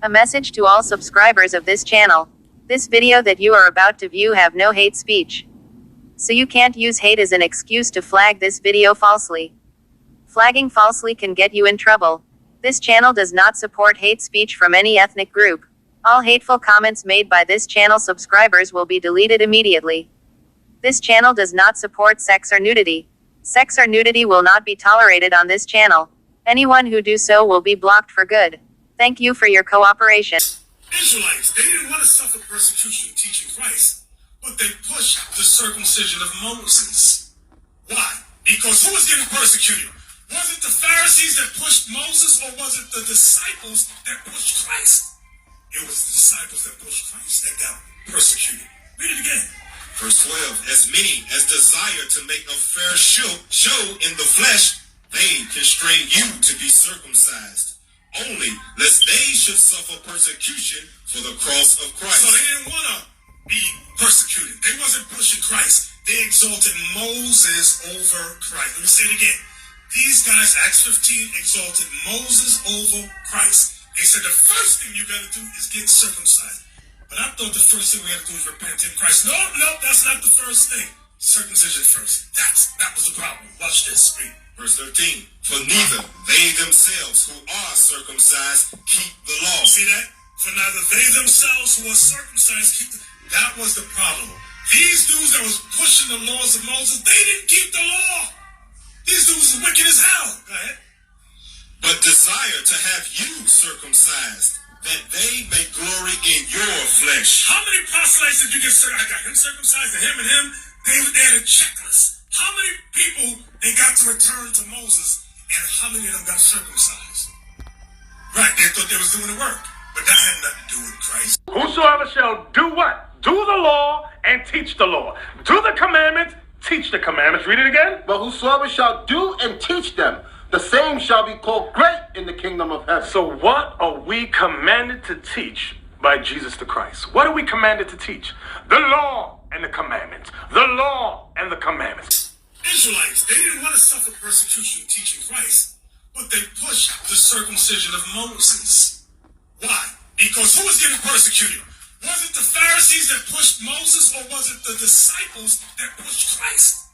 A message to all subscribers of this channel. This video that you are about to view have no hate speech. So you can't use hate as an excuse to flag this video falsely. Flagging falsely can get you in trouble. This channel does not support hate speech from any ethnic group. All hateful comments made by this channel subscribers will be deleted immediately. This channel does not support sex or nudity. Sex or nudity will not be tolerated on this channel. Anyone who do so will be blocked for good. Thank you for your cooperation. Israelites, they didn't want to suffer persecution teaching Christ, but they pushed the circumcision of Moses. Why? Because who was getting persecuted? Was it the Pharisees that pushed Moses, or was it the disciples that pushed Christ? It was the disciples that pushed Christ that got persecuted. Read it again. Verse 12, as many as desire to make a fair show in the flesh, they constrain you to be circumcised, only lest they should suffer persecution for the cross of Christ. So they didn't want to be persecuted. They wasn't pushing Christ. They exalted Moses over Christ. Let me say it again. These guys, Acts 15, exalted Moses over Christ. They said the first thing you got to do is get circumcised. But I thought the first thing we had to do is repent in Christ. No, that's not the first thing. Circumcision first. That was the problem. Watch this. Read. Verse 13, for neither they themselves who are circumcised keep the law. See that? For neither they themselves who are circumcised keep the... That was the problem. These dudes that was pushing the laws of Moses, they didn't keep the law. These dudes are wicked as hell. Go ahead. But desire to have you circumcised, that they may glory in your flesh. How many proselytes did you get circumcised? I got him circumcised, and him. They had a checklist. How many people they got to return to Moses, and how many of them got circumcised? Right, they thought they was doing the work, but that had nothing to do with Christ. Whosoever shall do what? Do the law and teach the law. Do the commandments, teach the commandments. Read it again. But whosoever shall do and teach them, the same shall be called great in the kingdom of heaven. So what are we commanded to teach by Jesus the Christ? What are we commanded to teach? The law and the commandments. The law and the commandments. Israelites, they didn't want to suffer persecution teaching Christ, but they pushed the circumcision of Moses. Why? Because who was getting persecuted? Was it the Pharisees that pushed Moses, or was it the disciples that pushed Christ?